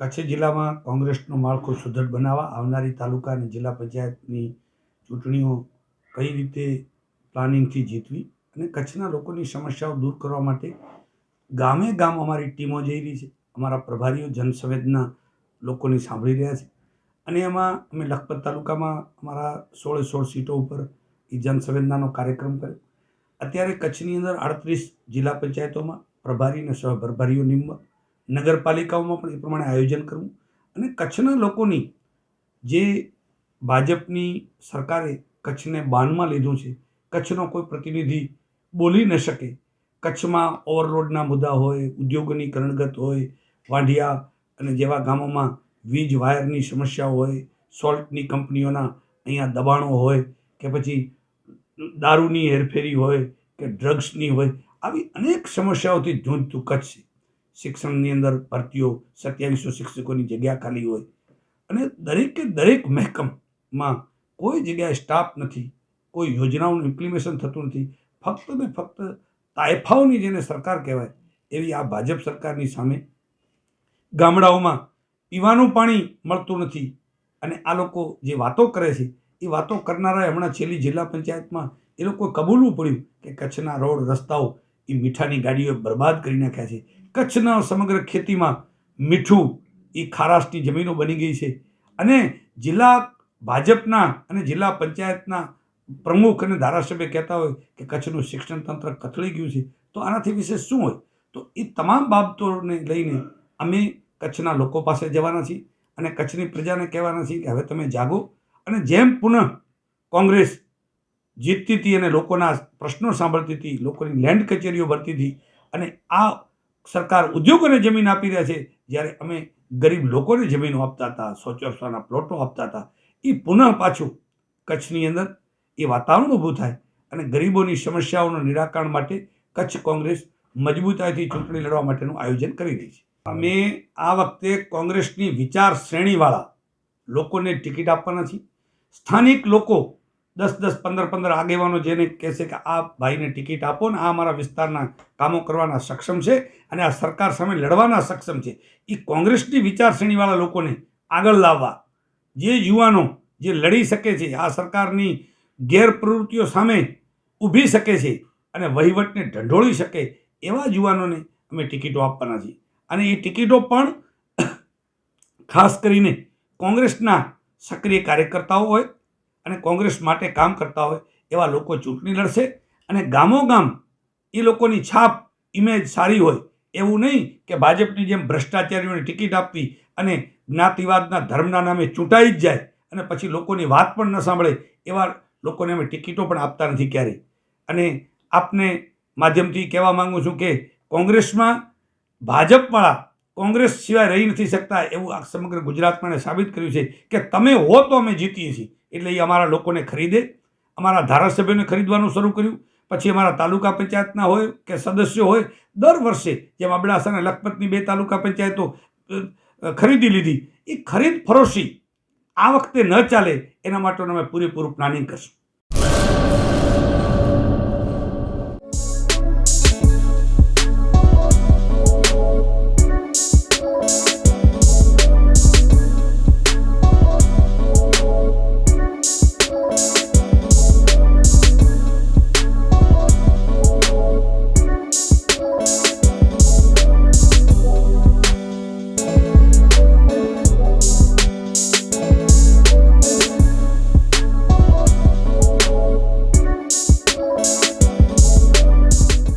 કચ્છ જિલ્લામાં કોંગ્રેસનું માળખું સુદૃઢ બનાવવા આવનારી તાલુકા અને જિલ્લા પંચાયતની ચૂંટણીઓ કઈ રીતે પ્લાનિંગથી જીતવી અને કચ્છના લોકોની સમસ્યાઓ દૂર કરવા માટે ગામે ગામ અમારી ટીમો જઈ રહી છે. અમારા પ્રભારીઓ જનસંવેદના લોકોની સાંભળી રહ્યા છે અને એમાં અમે લખપત તાલુકામાં અમારા 16 સીટો ઉપર એ જનસંવેદનાનો કાર્યક્રમ કર્યો. અત્યારે કચ્છની અંદર 38 જિલ્લા પંચાયતોમાં પ્રભારી અને સહપ્રભારીઓ નિમવા, નગરપાલિકાઓમાં પણ એ પ્રમાણે આયોજન કરવું અને કચ્છના લોકોની જે ભાજપની સરકારે કચ્છને બાનમાં લીધું છે, કચ્છનો કોઈ પ્રતિનિધિ બોલી ન શકે, કચ્છમાં ઓવરલોડના મુદ્દા હોય, ઉદ્યોગોની કરણગત હોય, વાંઢિયા અને જેવા ગામોમાં વીજ વાયરની સમસ્યાઓ હોય, સોલ્ટની કંપનીઓના અહીંયા દબાણો હોય કે પછી દારૂની હેરફેરી હોય કે ડ્રગ્સની હોય, આવી અનેક સમસ્યાઓથી ઝૂંઝતું કચ્છ છે. શિક્ષણની અંદર ભરતીઓ 2700 શિક્ષકોની જગ્યા ખાલી હોય અને દરેકે દરેક મહેકમમાં કોઈ જગ્યાએ સ્ટાફ નથી, કોઈ યોજનાઓનું ઇમ્પ્લિમેશન થતું નથી. ફક્ત ને ફક્ત તાયફાઓની જેને સરકાર કહેવાય એવી આ ભાજપ સરકારની સામે ગામડાઓમાં પીવાનું પાણી મળતું નથી અને આ લોકો જે વાતો કરે છે એ વાતો કરનારાએ હમણાં છેલ્લી જિલ્લા પંચાયતમાં એ લોકોએ કબૂલવું પડ્યું કે કચ્છના રોડ રસ્તાઓ એ મીઠાની ગાડીઓએ બરબાદ કરી નાખ્યા છે. કચ્છના સમગ્ર ખેતીમાં મીઠું એ ખારાશની જમીનો બની ગઈ છે અને જિલ્લા ભાજપના અને જિલ્લા પંચાયતના પ્રમુખ અને ધારાસભ્ય કહેતા હોય કે કચ્છનું શિક્ષણ તંત્ર કથળી ગયું છે, તો આનાથી વિશેષ શું હોય? તો એ તમામ બાબતોને લઈને અમે કચ્છના લોકો પાસે જવાના છીએ અને કચ્છની પ્રજાને કહેવાના છીએ કે હવે તમે જાગો અને જેમ પુનઃ કોંગ્રેસ જીતતી હતી અને લોકોના પ્રશ્નો સાંભળતી હતી, લોકોની લેન્ડ કચેરીઓ ભરતી હતી અને આ સરકાર ઉદ્યોગોને જમીન આપી રહ્યા છે, જ્યારે અમે ગરીબ લોકોને જમીનો આપતા હતા, 100 ચોરસના પ્લોટો આપતા હતા, એ પુનઃ પાછું કચ્છની અંદર એ વાતાવરણ ઊભું થાય અને ગરીબોની સમસ્યાઓનું નિરાકરણ માટે કચ્છ કોંગ્રેસ મજબૂતાઈથી ચૂંટણી લડવા માટેનું આયોજન કરી રહી છે. અમે આ વખતે કોંગ્રેસની વિચાર શ્રેણીવાળા લોકોને ટિકિટ આપવાના છીએ. સ્થાનિક લોકો 10-10, 15-15 આગેવાનો જેને કહેશે કે આ ભાઈને ટિકિટ આપો ને આ અમારા વિસ્તારના કામો કરવાના સક્ષમ છે અને આ સરકાર સામે લડવાના સક્ષમ છે, એ કોંગ્રેસની વિચારશ્રેણીવાળા લોકોને આગળ લાવવા, જે યુવાનો જે લડી શકે છે, આ સરકારની ગેરપ્રવૃત્તિઓ સામે ઊભી શકે છે અને વહીવટને ઢંઢોળી શકે એવા યુવાનોને અમે ટિકિટો આપવાના છીએ. અને એ ટિકિટો પણ ખાસ કરીને કોંગ્રેસના સક્રિય કાર્યકર્તાઓ હોય અને કોંગ્રેસ માટે કામ કરતા હોય એવા લોકો ચૂંટણી લડશે અને ગામોગામ એ લોકોની છાપ ઇમેજ સારી હોય, એવું નહીં કે ભાજપની જેમ ભ્રષ્ટાચારીઓને ટિકિટ આપવી અને જ્ઞાતિવાદના ધર્મના નામે ચૂંટાઈ જ જાય અને પછી લોકોની વાત પણ ન સાંભળે એવા લોકોને અમે ટિકિટો પણ આપતા નથી ક્યારેય. અને આપને માધ્યમથી કહેવા માગું છું કે કોંગ્રેસમાં ભાજપવાળા કોંગ્રેસ સિવાય રહી નથી શકતા એવું આ સમગ્ર ગુજરાતમાં સાબિત કર્યું છે કે તમે હો તો અમે જીતીએ છીએ. એટલે એ અમારા લોકોને ખરીદે, અમારા ધારાસભ્યોને ખરીદવાનું શરૂ કર્યું. પછી અમારા તાલુકા પંચાયતના હોય કે સદસ્યો હોય, દર વર્ષે જેમ અબડાસા અને લખપતની 2 તાલુકા પંચાયતો ખરીદી લીધી, એ ખરીદ ફરોશી આ વખતે ન ચાલે એના માટેનું અમે પૂરેપૂરું પ્લાનિંગ કરશું.